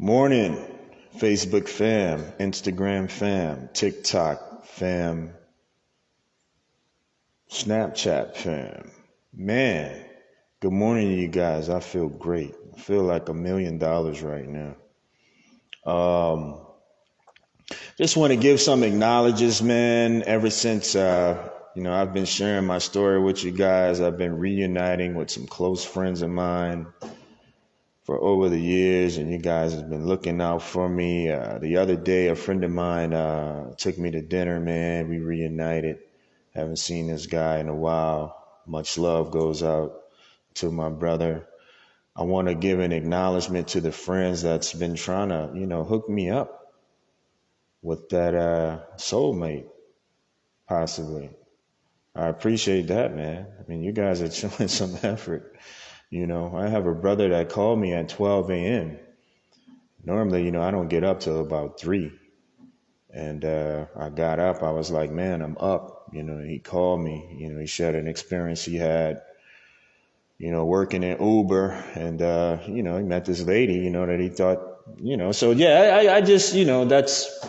Morning, Facebook fam, Instagram fam, TikTok fam, Snapchat fam. Man, good morning to you guys. I feel great. I feel like $1 million right now. Um, just want to give some acknowledges, man. Ever since I've been sharing my story with you guys. I've been reuniting with some close friends of mine for over the years, and you guys have been looking out for me. The other day, a friend of mine took me to dinner, man. We reunited. Haven't seen this guy in a while. Much love goes out to my brother. I want to give an acknowledgement to the friends that's been trying to, hook me up with that soulmate, possibly. I appreciate that, man. I mean, you guys are showing some effort. I have a brother that called me at 12 a.m. Normally, I don't get up till about 3. And I got up. I was like, man, I'm up. He called me. He shared an experience he had, working in Uber. And, he met this lady, that he thought, So, yeah, I just, that's,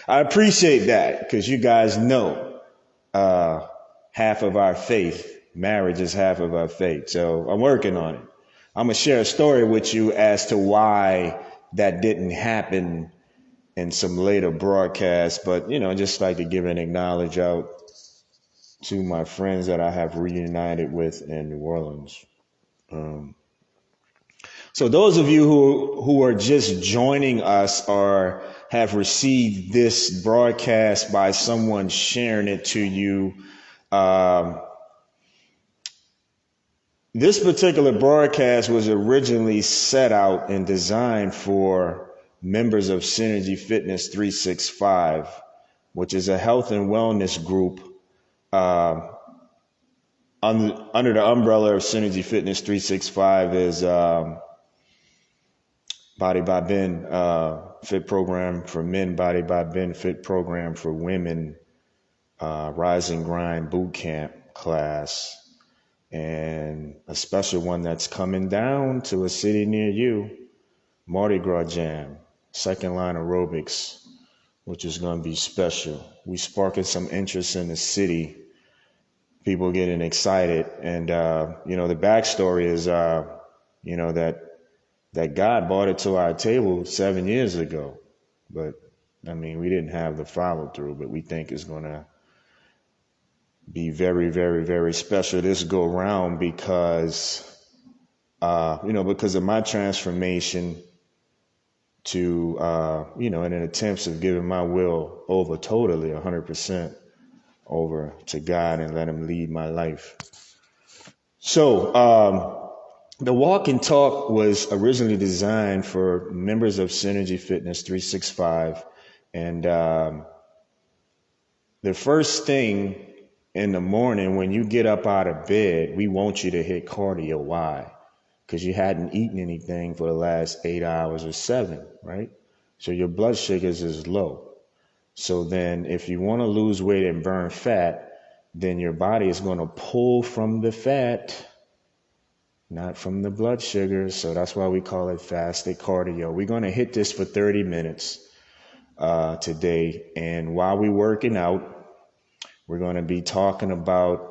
I appreciate that because you guys know half of our faith. Marriage is half of our faith. So I'm working on it. I'm going to share a story with you as to why that didn't happen in some later broadcasts, but just like to give an acknowledge out to my friends that I have reunited with in New Orleans. So those of you who are just joining us or have received this broadcast by someone sharing it to you, this particular broadcast was originally set out and designed for members of Synergy Fitness 365, which is a health and wellness group under the umbrella of Synergy Fitness 365 is Body by Ben Fit Program for men, Body by Ben Fit Program for women, Rise and Grind Boot Camp class, and a special one that's coming down to a city near you, Mardi Gras Jam, second line aerobics, which is going to be special. We sparking some interest in the city, people getting excited. And, the backstory is, that God brought it to our table 7 years ago. But, we didn't have the follow through, but we think it's going to be very, very, very special this go round because, because of my transformation to, in an attempt of giving my will over totally 100% over to God and let him lead my life. So, the walk and talk was originally designed for members of Synergy Fitness 365. And, the first thing in the morning when you get up out of bed, we want you to hit cardio. Why? Because you hadn't eaten anything for the last 8 hours or 7, right? So your blood sugars is low. So then if you want to lose weight and burn fat, then your body is going to pull from the fat, not from the blood sugars. So that's why we call it fasted cardio. We're going to hit this for 30 minutes today. And while we're working out, we're going to be talking about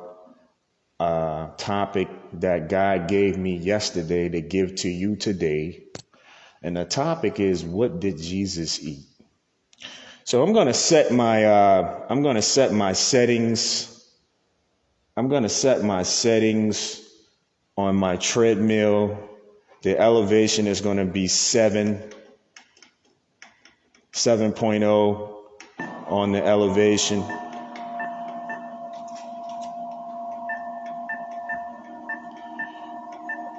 a topic that God gave me yesterday to give to you today. And the topic is, what did Jesus eat? So I'm going to set my settings. I'm going to set my settings on my treadmill. The elevation is going to be 7.0 on the elevation.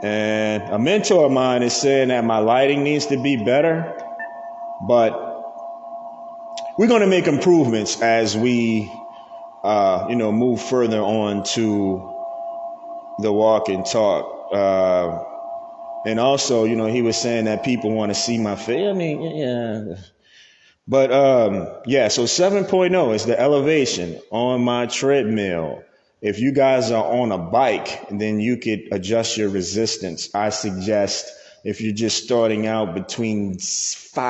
And a mentor of mine is saying that my lighting needs to be better, but we're going to make improvements as we, move further on to the walk and talk. And also, he was saying that people want to see my face. Yeah. But, so 7.0 is the elevation on my treadmill. If you guys are on a bike, then you could adjust your resistance. I suggest if you're just starting out, between 5-ish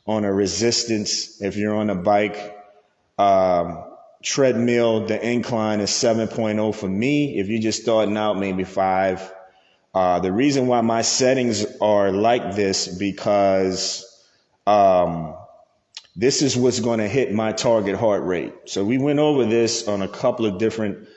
on a resistance. If you're on a bike, treadmill, the incline is 7.0 for me. If you're just starting out, maybe 5. The reason why my settings are like this, because this is what's going to hit my target heart rate. So we went over this on a couple of different,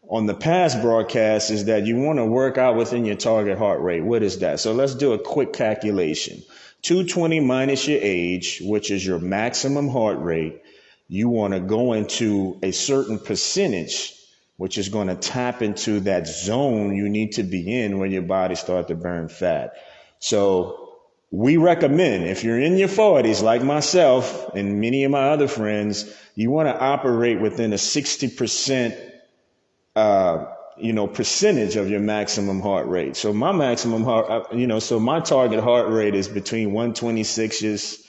on the past broadcasts, is that you want to work out within your target heart rate. What is that? So let's do a quick calculation. 220 minus your age, which is your maximum heart rate. You want to go into a certain percentage, which is going to tap into that zone you need to be in when your body starts to burn fat. So we recommend, if you're in your 40s, like myself and many of my other friends, you want to operate within a 60% percentage of your maximum heart rate. So my maximum heart, so my target heart rate is between 126s.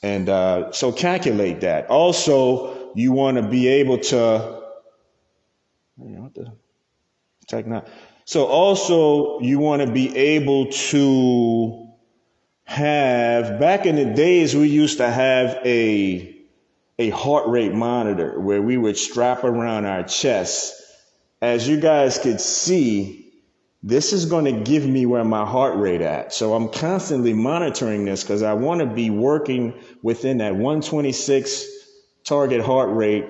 And so calculate that. Also, you want to be able to, so also you want to be able to have, back in the days, we used to have a heart rate monitor where we would strap around our chest. As you guys could see, this is going to give me where my heart rate at. So I'm constantly monitoring this because I want to be working within that 126 target heart rate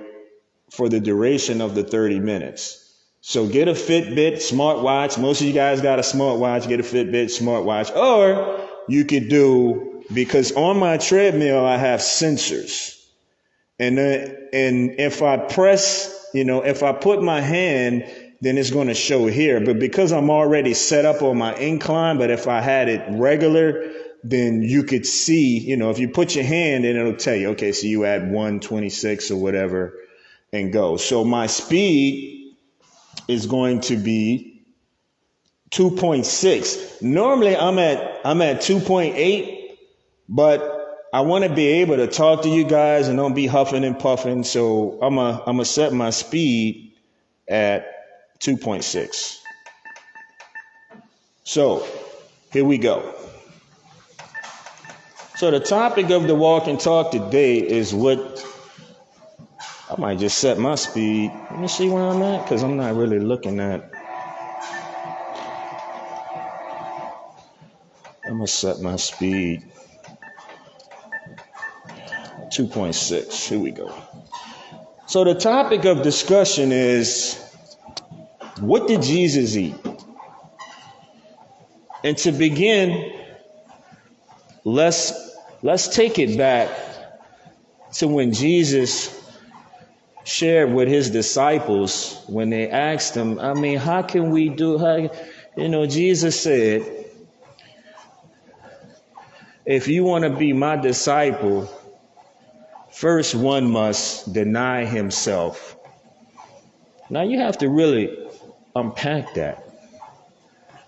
for the duration of the 30 minutes. So get a Fitbit, smartwatch. Most of you guys got a smartwatch. Get a Fitbit, smartwatch. Or you could do, because on my treadmill I have sensors. And if I press, if I put my hand, then it's going to show here. But because I'm already set up on my incline, but if I had it regular, then you could see, if you put your hand in, it'll tell you, okay, so you add 126 or whatever and go. So my speed is going to be 2.6. Normally I'm at 2.8, but I want to be able to talk to you guys and don't be huffing and puffing. So I'm gonna set my speed at 2.6. So here we go. So the topic of the walk and talk today is what, I might just set my speed. Let me see where I'm at, because I'm not really looking at. I'm going to set my speed 2.6. Here we go. So the topic of discussion is, what did Jesus eat? And to begin, let's take it back to when Jesus shared with his disciples when they asked him, how can we do, Jesus said, if you want to be my disciple, first one must deny himself. Now you have to really unpack that.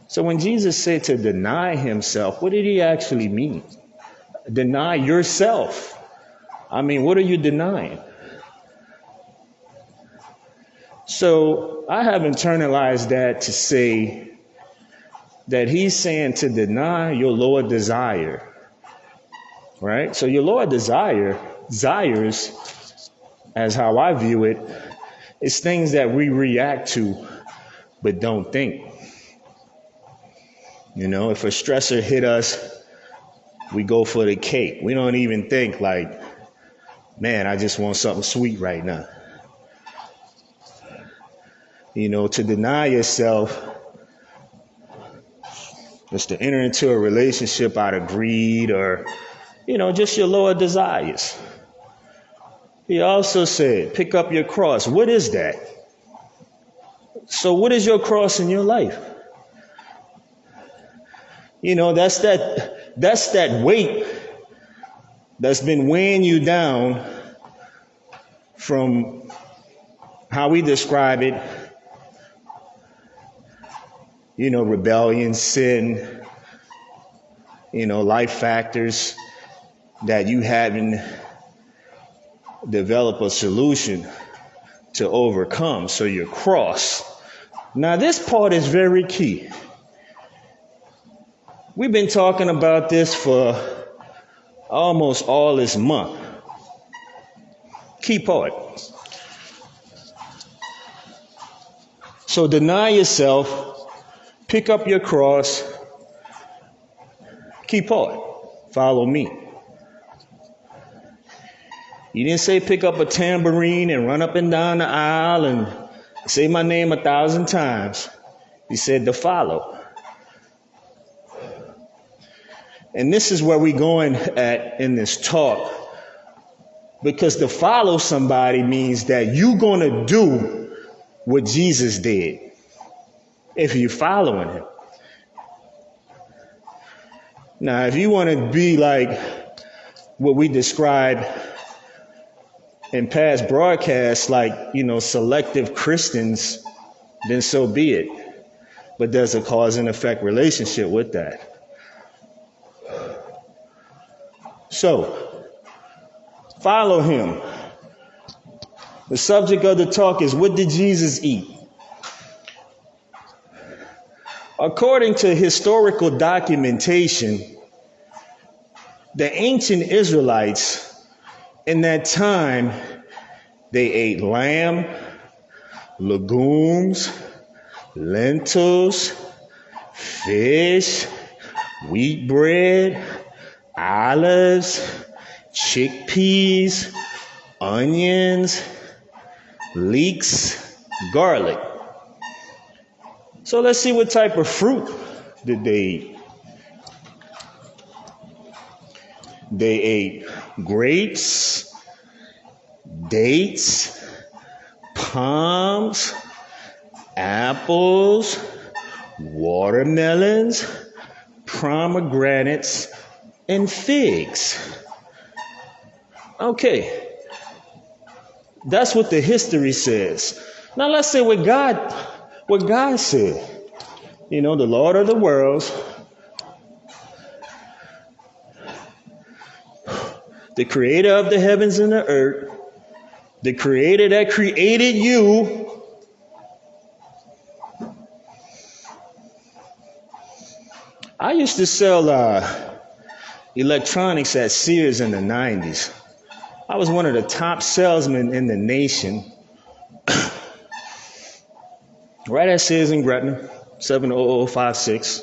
So when Jesus said to deny himself, what did he actually mean? Deny yourself. What are you denying? So I have internalized that to say that he's saying to deny your lower desire, right? So your lower desires, as how I view it, is things that we react to but don't think. If a stressor hit us, we go for the cake. We don't even think like, man, I just want something sweet right now. To deny yourself is to enter into a relationship out of greed or, just your lower desires. He also said, pick up your cross. What is that? So what is your cross in your life? That's that weight that's been weighing you down from how we describe it, rebellion, sin, life factors that you haven't developed a solution to overcome. So your cross. Now this part is very key. We've been talking about this for almost all this month. Key part. So deny yourself, pick up your cross. Key part. Follow me. He didn't say pick up a tambourine and run up and down the aisle and say my name 1,000 times. He said to follow. And this is where we're going at in this talk. Because to follow somebody means that you're going to do what Jesus did if you're following him. Now, if you want to be like what we described in past broadcasts, like, selective Christians, then so be it. But there's a cause and effect relationship with that. So, follow him. The subject of the talk is, what did Jesus eat? According to historical documentation, the ancient Israelites in that time, they ate lamb, legumes, lentils, fish, wheat bread, olives, chickpeas, onions, leeks, garlic. So let's see what type of fruit did they eat. They ate grapes, dates, plums, apples, watermelons, pomegranates, and figs. Okay, that's what the history says. Now let's say what God said. The Lord of the worlds, the creator of the heavens and the earth, the creator that created you, I used to sell electronics at Sears in the 90s. I was one of the top salesmen in the nation. Right at Sears in Gretna, 70056.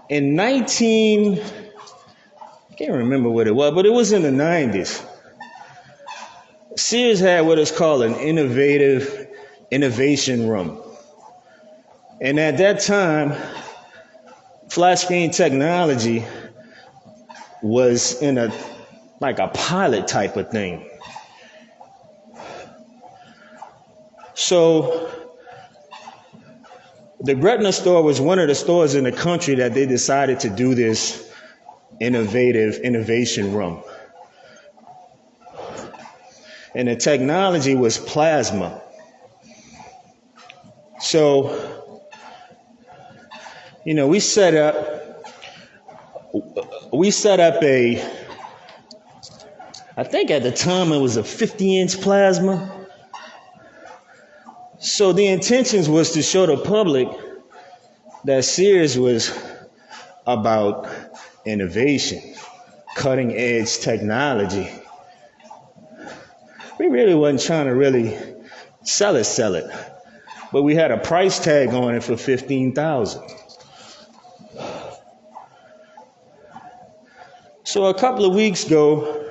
In I can't remember what it was, but it was in the 90s. Sears had what is called an innovation room. And at that time, flat screen technology was in a pilot type of thing. So the Gretna store was one of the stores in the country that they decided to do this innovation room. And the technology was plasma. So, we set up I think at the time it was a 50-inch plasma. So the intentions was to show the public that Sears was about innovation, cutting edge technology. We really wasn't trying to really sell it. But we had a price tag on it for $15,000. So a couple of weeks ago,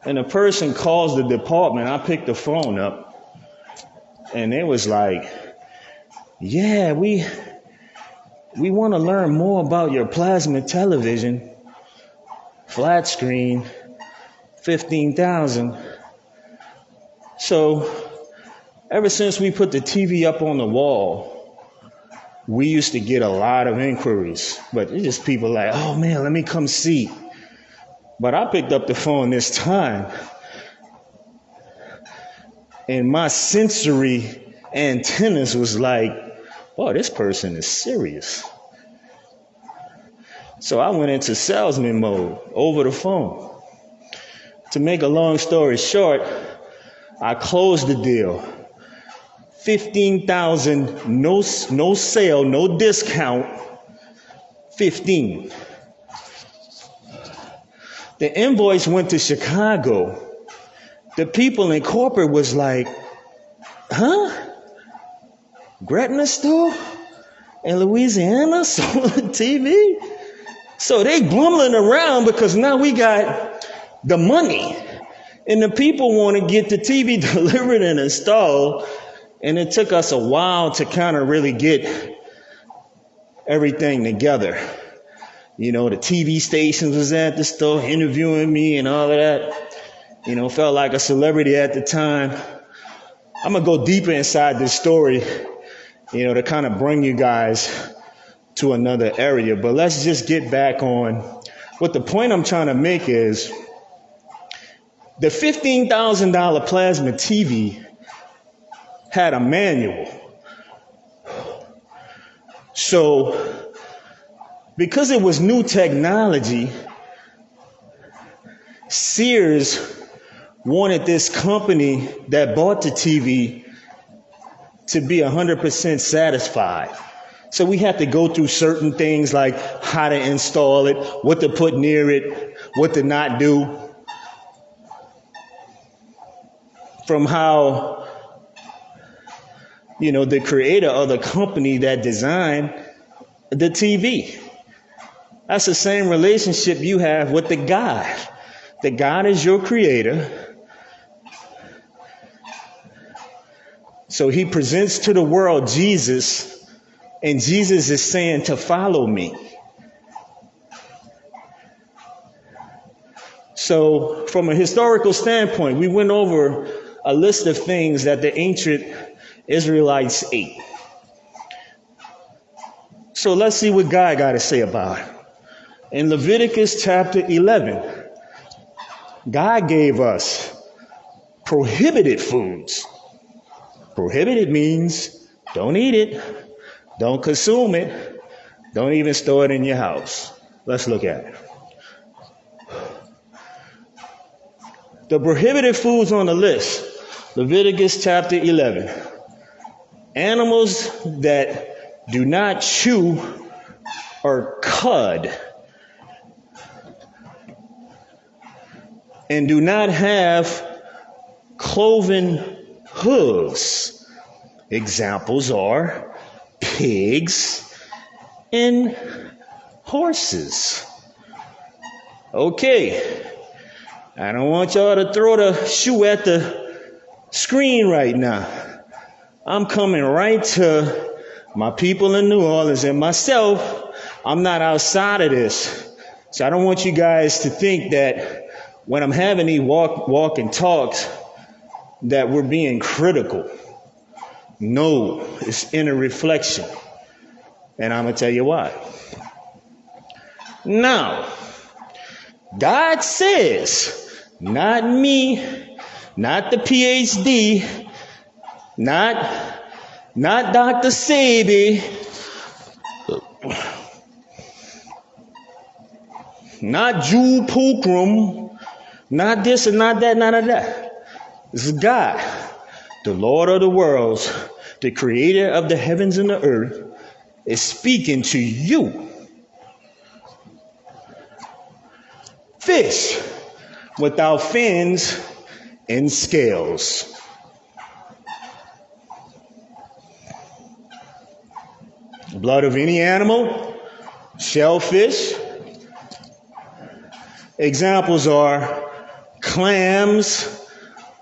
and a person calls the department. I picked the phone up, and it was like, yeah, we want to learn more about your plasma television, flat screen, $15,000. So ever since we put the TV up on the wall, we used to get a lot of inquiries, but it's just people like, oh man, let me come see. But I picked up the phone this time, and my sensory antennas was like, oh, this person is serious. So I went into salesman mode over the phone. To make a long story short, I closed the deal. $15,000, no sale, no discount, 15. The invoice went to Chicago. The people in corporate was like, huh? Gretna store in Louisiana sold TV? So they bumbling around because now we got the money. And the people want to get the TV delivered and installed. And it took us a while to kind of really get everything together. You know, the TV stations was at the store interviewing me and all of that. You know, felt like a celebrity at the time. I'm going to go deeper inside this story, you know, to kind of bring you guys to another area. But let's just get back on what the point I'm trying to make is the $15,000 plasma TV had a manual. So because it was new technology, Sears wanted this company that bought the TV to be 100% satisfied. So we had to go through certain things like how to install it, what to put near it, what to not do. From how, you know, the creator of the company that designed the TV. That's the same relationship you have with the God. The God is your creator. So he presents to the world Jesus, and Jesus is saying to follow me. So from a historical standpoint, we went over a list of things that the ancient Israelites ate. So let's see what God got to say about it. In Leviticus chapter 11, God gave us prohibited foods. Prohibited means don't eat it, don't consume it, don't even store it in your house. Let's look at it. The prohibited foods on the list, Leviticus chapter 11. Animals that do not chew or cud and do not have cloven hooves. Examples are pigs and horses. Okay. I don't want y'all to throw the shoe at the screen right now. I'm coming right to my people in New Orleans and myself. I'm not outside of this. So I don't want you guys to think that when I'm having these walk and talks that we're being critical. No, it's inner reflection. And I'm going to tell you why. Now, God says, not me, not the PhD, not Dr. Sebi, not Jewel Pookrum, not this and not that, none of that. This is God, the Lord of the worlds, the creator of the heavens and the earth, is speaking to you. Fish without fins and scales. Blood of any animal, shellfish. Examples are clams,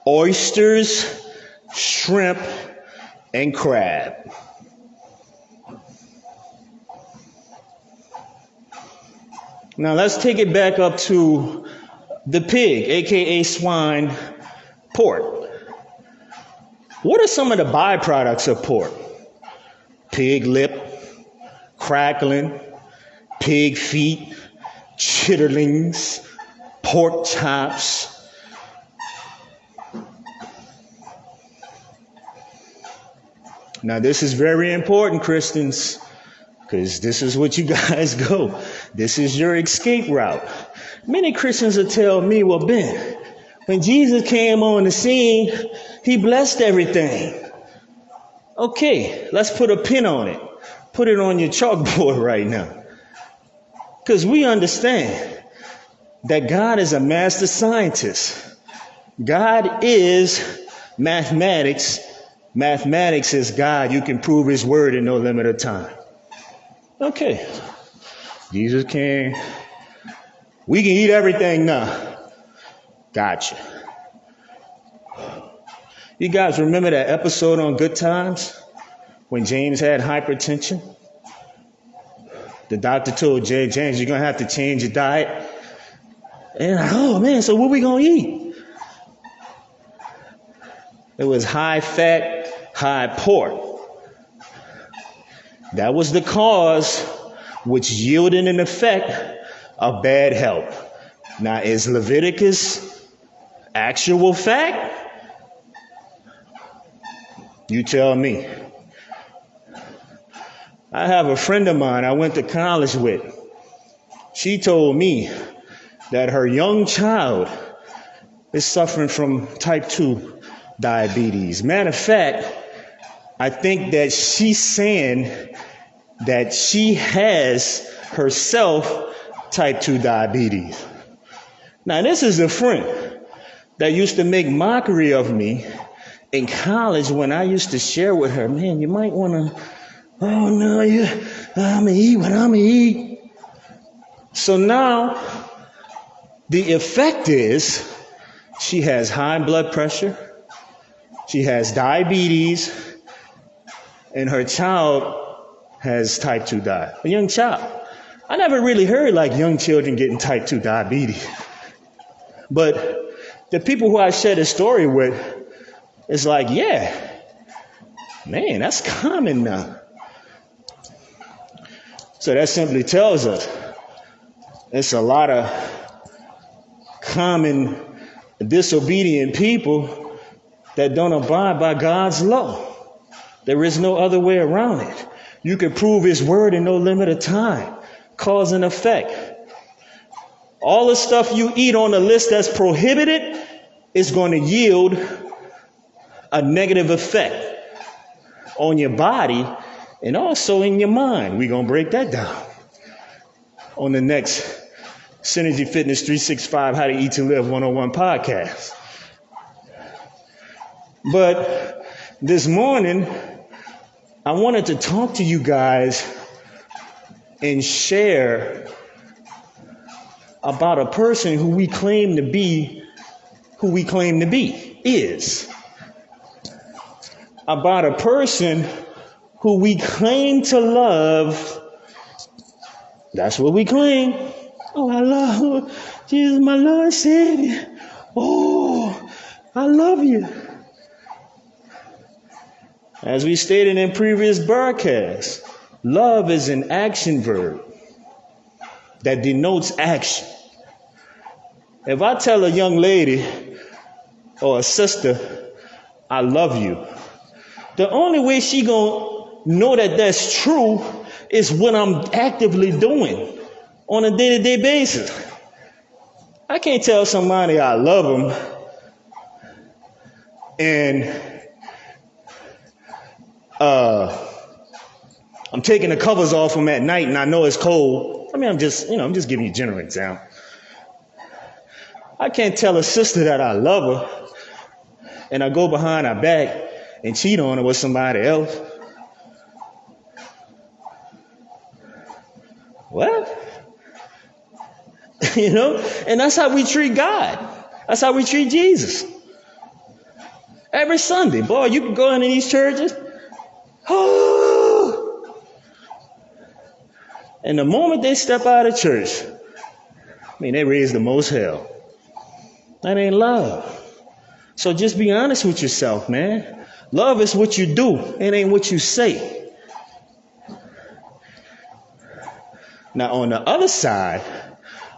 oysters, shrimp, and crab. Now let's take it back up to the pig, aka swine, pork. What are some of the byproducts of pork? Pig lip, crackling, pig feet, chitterlings, pork chops. Now this is very important, Christians, because this is what you guys go. This is your escape route. Many Christians will tell me, well, Ben, when Jesus came on the scene, he blessed everything. Okay, let's put a pin on it. Put it on your chalkboard right now. Because we understand that God is a master scientist. God is mathematics. Mathematics is God. You can prove his word in no limit of time. Okay. Jesus can. We can eat everything now. Gotcha. You guys remember that episode on Good Times when James had hypertension? The doctor told James, you're going to have to change your diet. And oh man, so what we going to eat? It was high fat, high pork. That was the cause which yielded an effect of bad health. Now, is Leviticus actual fact? You tell me. I have a friend of mine I went to college with. She told me that her young child is suffering from type 2 diabetes. Matter of fact, I think that she's saying that she has herself type 2 diabetes. Now, this is a friend that used to make mockery of me in college when I used to share with her, man, you might want to, oh no, I'm going to eat what I'm going to eat. So now the effect is she has high blood pressure, she has diabetes, and her child has type 2 diabetes, a young child. I never really heard like young children getting type 2 diabetes. But the people who I share this story with, it's like, yeah, man, that's common now. So that simply tells us it's a lot of common disobedient people that don't abide by God's law. There is no other way around it. You can prove his word in no limit of time, cause and effect. All the stuff you eat on the list that's prohibited is going to yield a negative effect on your body and also in your mind. We're going to break that down on the next Synergy Fitness 365 How to Eat to Live 101 podcast. But this morning, I wanted to talk to you guys and share about a person who we claim to be, is. About a person who we claim to love. That's what we claim. Oh, I love Jesus, my Lord and Savior. Oh, I love you. As we stated in previous broadcasts, love is an action verb that denotes action. If I tell a young lady or a sister, I love you, the only way she gonna know that that's true is what I'm actively doing on a day-to-day basis. I can't tell somebody I love them and I'm taking the covers off them at night and I know it's cold. I mean, I'm just giving you a general example. I can't tell a sister that I love her and I go behind her back and cheat on her with somebody else. What? And that's how we treat God. That's how we treat Jesus. Every Sunday, boy, you can go into these churches. Oh. And the moment they step out of church, they raise the most hell. That ain't love. So just be honest with yourself, man. Love is what you do. It ain't what you say. Now, on the other side,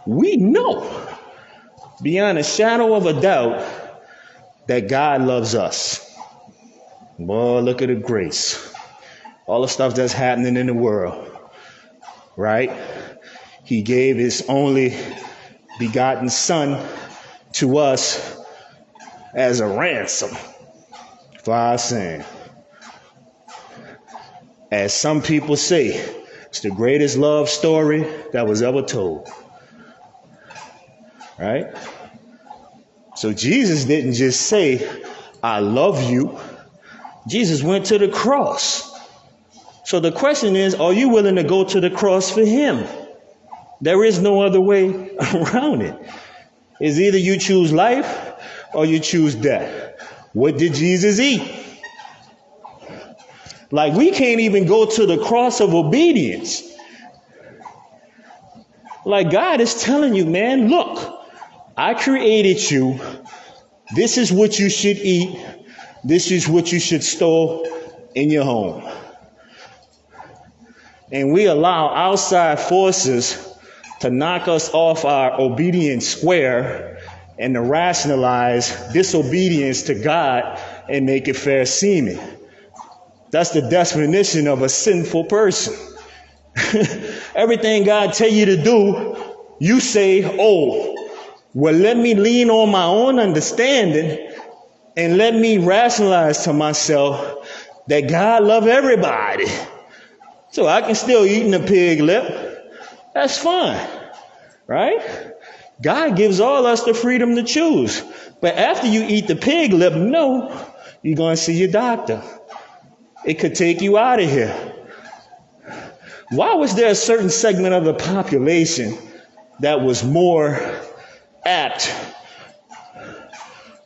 we know beyond a shadow of a doubt that God loves us. Boy, look at the grace. All the stuff that's happening in the world, right? He gave his only begotten son to us as a ransom for our sin. As some people say, it's the greatest love story that was ever told. Right? So Jesus didn't just say, I love you. Jesus went to the cross. So the question is, are you willing to go to the cross for him? There is no other way around it. It's either you choose life or you choose death. What did Jesus eat? Like, we can't even go to the cross of obedience. Like, God is telling you, man, look, I created you. This is what you should eat. This is what you should store in your home. And we allow outside forces to knock us off our obedience square and to rationalize disobedience to God and make it fair seeming. That's the definition of a sinful person. Everything God tell you to do, you say, oh, well, let me lean on my own understanding and let me rationalize to myself that God love everybody. So I can still eat in a pig lip. That's fine, right? God gives all us the freedom to choose. But after you eat the pig lip, no, you're going to see your doctor. It could take you out of here. Why was there a certain segment of the population that was more apt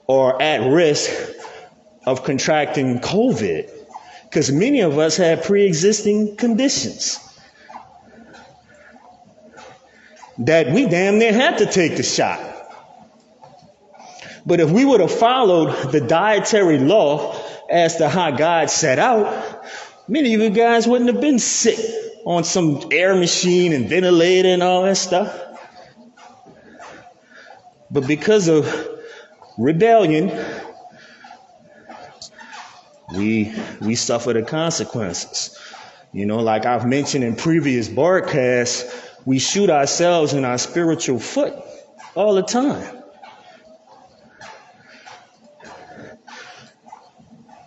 or at risk of contracting COVID? Because many of us had pre-existing conditions that we damn near had to take the shot. But if we would have followed the dietary law as to how God set out, many of you guys wouldn't have been sick on some air machine and ventilator and all that stuff. But because of rebellion, we suffer the consequences. You know, like I've mentioned in previous broadcasts, we shoot ourselves in our spiritual foot all the time.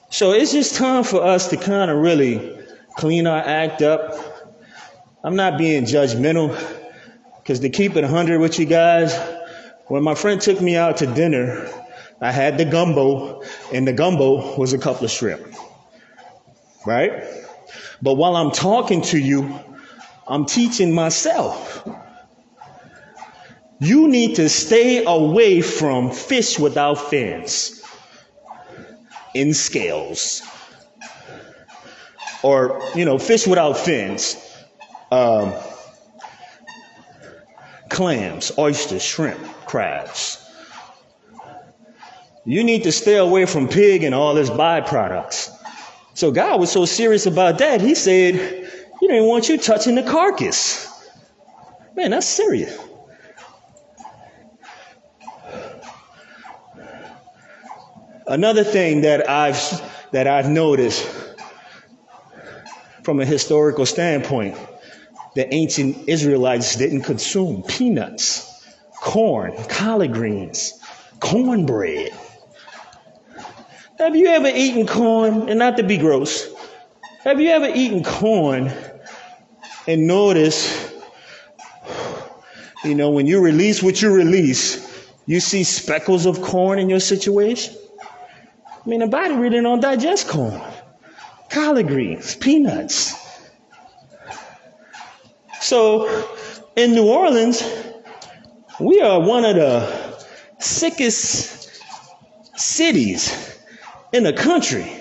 So it's just time for us to kind of really clean our act up. I'm not being judgmental, because to keep it 100 with you guys, when my friend took me out to dinner, I had the gumbo, and the gumbo was a couple of shrimp, right? But while I'm talking to you, I'm teaching myself. You need to stay away from fish without fins, in scales, or, fish without fins, clams, oysters, shrimp, crabs. You need to stay away from pig and all its byproducts. So God was so serious about that, he said, he didn't want you touching the carcass. Man, that's serious. Another thing that I've noticed from a historical standpoint, the ancient Israelites didn't consume peanuts, corn, collard greens, cornbread. Have you ever eaten corn? And not to be gross, have you ever eaten corn and noticed, when you release what you release, you see speckles of corn in your situation? I mean, the body really don't digest corn, collard greens, peanuts. So in New Orleans, we are one of the sickest cities in the country,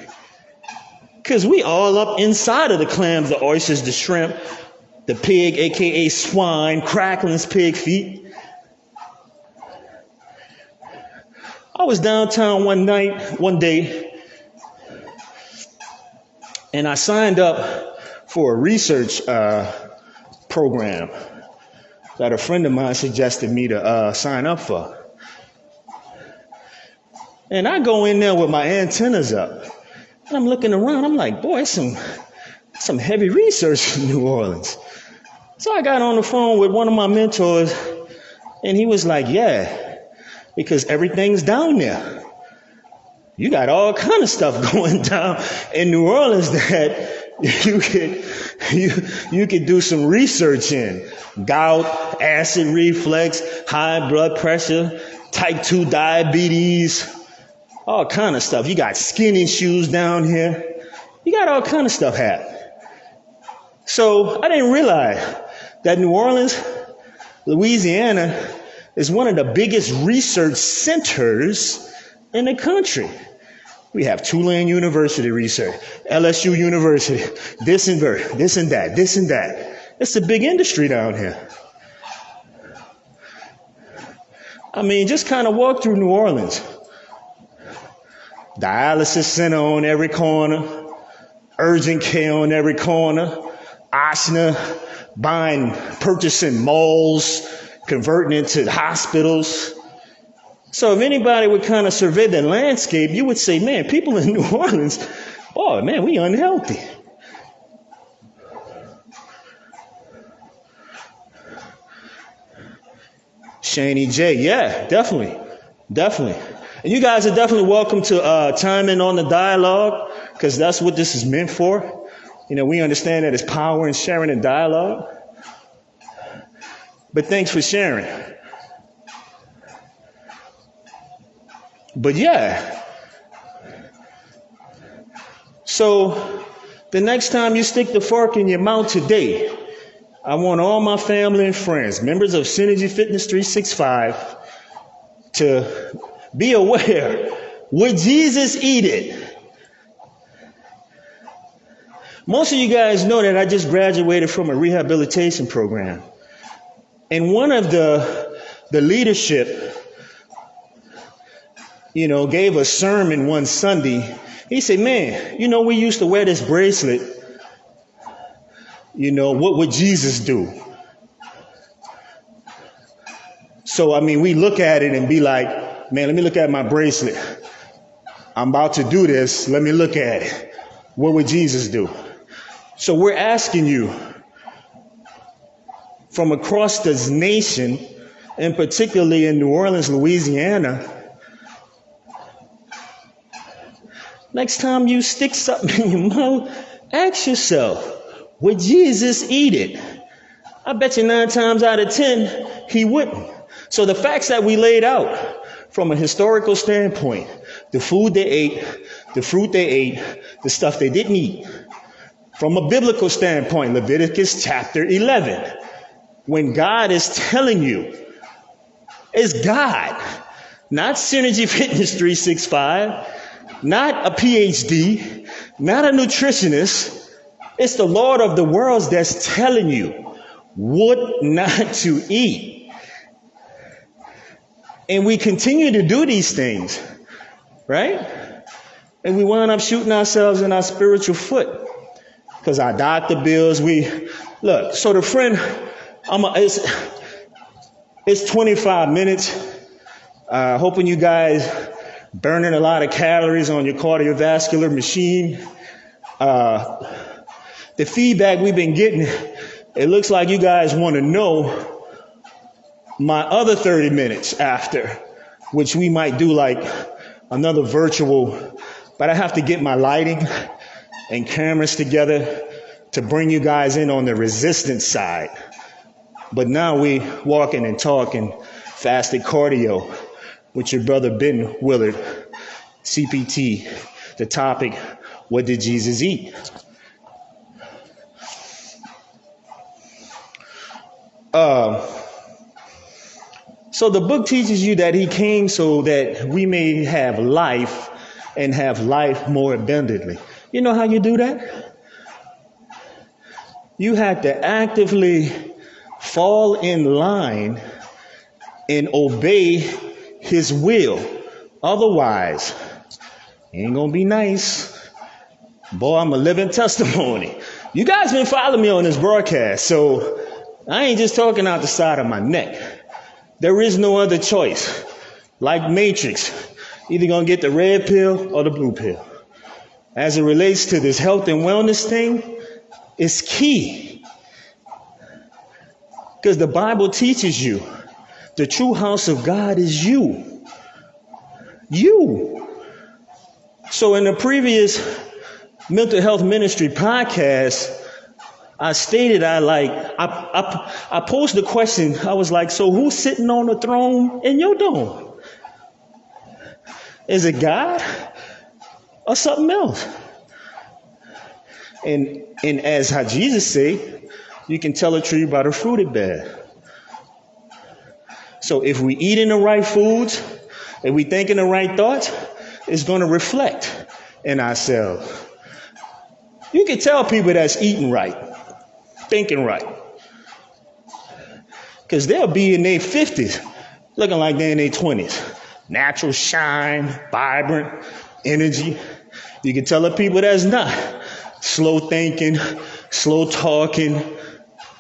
because we all up inside of the clams, the oysters, the shrimp, the pig, aka swine, cracklings, pig feet. I was downtown one day, and I signed up for a research program that a friend of mine suggested me to sign up for. And I go in there with my antennas up, and I'm looking around. I'm like, boy, it's some heavy research in New Orleans. So I got on the phone with one of my mentors, and he was like, yeah, because everything's down there. You got all kind of stuff going down in New Orleans that you could you could do some research in gout, acid reflux, high blood pressure, type 2 diabetes, all kind of stuff. You got skin issues down here. You got all kind of stuff happening. So I didn't realize that New Orleans, Louisiana, is one of the biggest research centers in the country. We have Tulane University research, LSU University, this and that, this and that. It's a big industry down here. I mean, just kind of walk through New Orleans. Dialysis center on every corner, urgent care on every corner, Ochsner purchasing malls, converting into hospitals. So if anybody would kind of survey the landscape, you would say, man, people in New Orleans, oh man, we unhealthy. Shani J, yeah, definitely. And you guys are definitely welcome to chime in on the dialogue, because that's what this is meant for. You know, we understand that it's power in sharing and dialogue. But thanks for sharing. But yeah. So the next time you stick the fork in your mouth today, I want all my family and friends, members of Synergy Fitness 365, to be aware, would Jesus eat it? Most of you guys know that I just graduated from a rehabilitation program. And one of the leadership, gave a sermon one Sunday. He said, man, we used to wear this bracelet. What would Jesus do? So, we look at it and be like, man, let me look at my bracelet. I'm about to do this. Let me look at it. What would Jesus do? So we're asking you from across this nation, and particularly in New Orleans, Louisiana, next time you stick something in your mouth, ask yourself, would Jesus eat it? I bet you 9 times out of 10, he wouldn't. So the facts that we laid out from a historical standpoint, the food they ate, the fruit they ate, the stuff they didn't eat. From a biblical standpoint, Leviticus chapter 11, when God is telling you, it's God, not Synergy Fitness 365, not a PhD, not a nutritionist. It's the Lord of the worlds that's telling you what not to eat. And we continue to do these things, right? And we wind up shooting ourselves in our spiritual foot. Because our doctor bills, so the friend, it's 25 minutes. Hoping you guys burning a lot of calories on your cardiovascular machine. The feedback we've been getting, it looks like you guys want to know my other 30 minutes after, which we might do like another virtual, but I have to get my lighting and cameras together to bring you guys in on the resistance side. But now we walking and talking fasted cardio with your brother Ben Willard, CPT. The topic, what did Jesus eat? So the book teaches you that he came so that we may have life and have life more abundantly. You know how you do that? You have to actively fall in line and obey his will. Otherwise, it ain't gonna be nice. Boy, I'm a living testimony. You guys been following me on this broadcast, so I ain't just talking out the side of my neck. There is no other choice. Like Matrix, either gonna get the red pill or the blue pill. As it relates to this health and wellness thing, it's key. Because the Bible teaches you the true house of God is you. You. So in the previous Mental Health Ministry podcast, I posed the question. I was like, so who's sitting on the throne in your dome? Is it God or something else? And as how Jesus said, you can tell a tree by the fruit it bears. So if we eating the right foods, if we thinking the right thoughts, it's going to reflect in ourselves. You can tell people that's eating right, thinking right, because they'll be in their 50s looking like they're in their 20s. Natural shine, vibrant energy. You can tell the people that's not. Slow thinking, slow talking,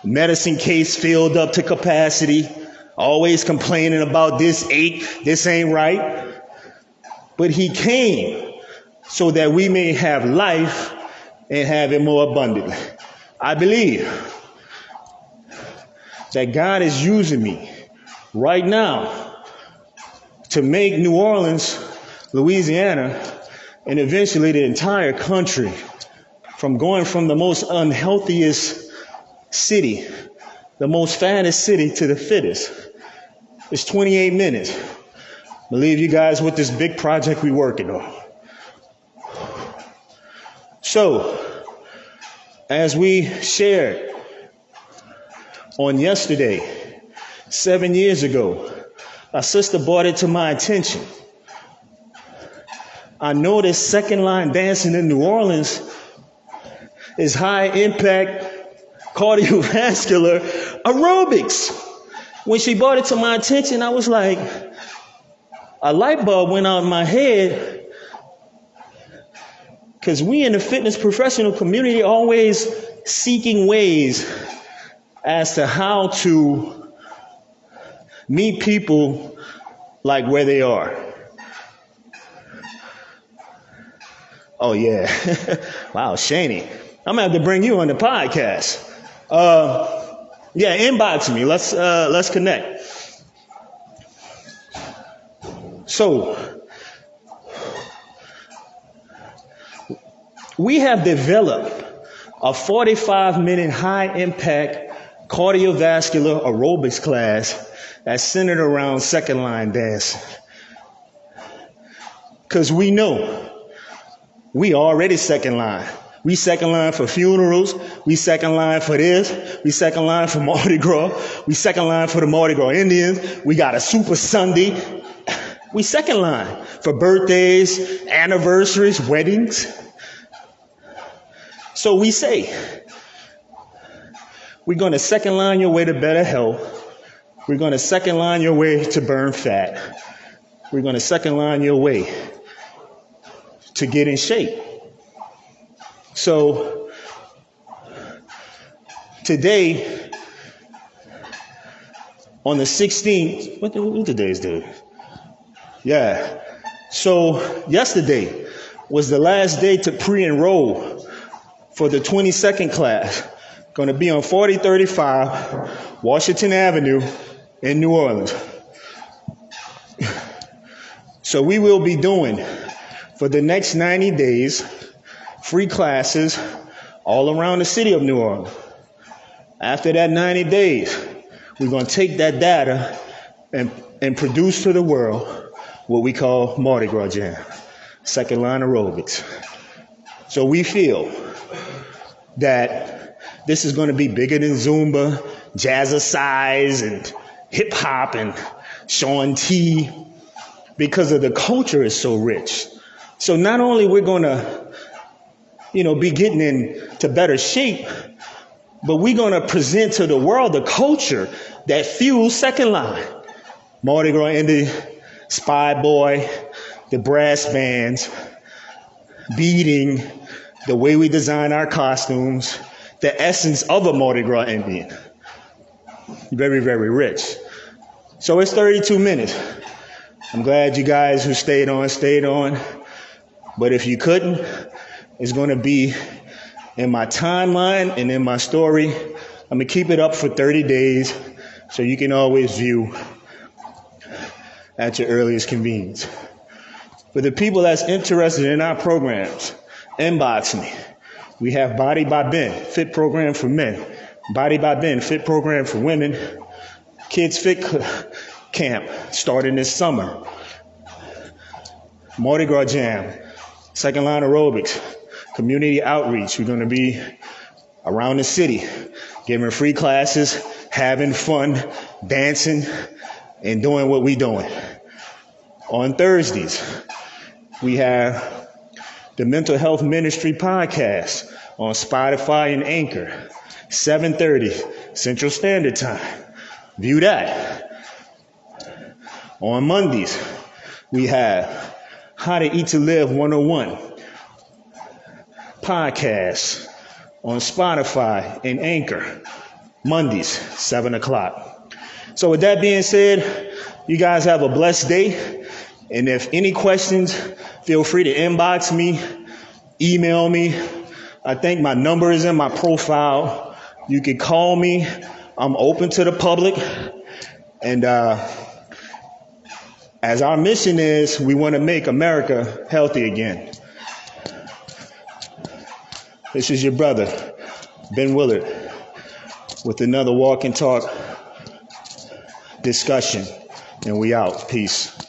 medicine case filled up to capacity, always complaining about this ain't right. But he came so that we may have life and have it more abundantly. I believe that God is using me right now to make New Orleans, Louisiana, and eventually the entire country from going from the most unhealthiest city, the most fattest city, to the fittest. It's 28 minutes. I believe you guys with this big project we're working on. So, as we shared on yesterday, 7 years ago, a sister brought it to my attention. I noticed second line dancing in New Orleans is high impact cardiovascular aerobics. When she brought it to my attention, I was like, a light bulb went out in my head, because we in the fitness professional community always seeking ways as to how to meet people like where they are. Oh yeah. Wow, Shani. I'm gonna have to bring you on the podcast. Yeah, inbox me. Let's connect. So we have developed a 45-minute high-impact cardiovascular aerobics class that's centered around second line dancing. Because we know we already second line. We second line for funerals. We second line for this. We second line for Mardi Gras. We second line for the Mardi Gras Indians. We got a Super Sunday. We second line for birthdays, anniversaries, weddings. So we say, we're going to second line your way to better health. We're going to second line your way to burn fat. We're going to second line your way to get in shape. So today, on the 16th, what today's date? Yeah. So yesterday was the last day to pre-enroll for the 22nd class. Going to be on 4035 Washington Avenue in New Orleans. So we will be doing, for the next 90 days, free classes all around the city of New Orleans. After that 90 days, we're going to take that data and produce to the world what we call Mardi Gras Jam, second line aerobics. So we feel that this is going to be bigger than Zumba, Jazzercise, and hip hop, and Shaun T, because of the culture is so rich. So not only we're going to, be getting into better shape, but we're going to present to the world the culture that fuels second line. Mardi Gras Indy, Spy Boy, the brass bands, beading, the way we design our costumes, the essence of a Mardi Gras Indian. Very, very rich. So it's 32 minutes. I'm glad you guys who stayed on. But if you couldn't, it's going to be in my timeline and in my story. I'm going to keep it up for 30 days so you can always view at your earliest convenience. For the people that's interested in our programs, Inbox me. We have Body by Ben, fit program for men. Body by Ben, fit program for women. Kids Fit Camp starting this summer. Mardi Gras Jam, second line aerobics, community outreach. We're going to be around the city, giving free classes, having fun, dancing, and doing what we're doing. On Thursdays, we have the Mental Health Ministry podcast on Spotify and Anchor, 7:30 Central Standard Time. View that. On Mondays, we have How to Eat to Live 101 podcast on Spotify and Anchor, Mondays, 7 o'clock. So with that being said, you guys have a blessed day. And if any questions, feel free to inbox me, email me. I think my number is in my profile. You can call me. I'm open to the public. And as our mission is, we want to make America healthy again. This is your brother, Ben Willard, with another Walk and Talk discussion. And we out. Peace.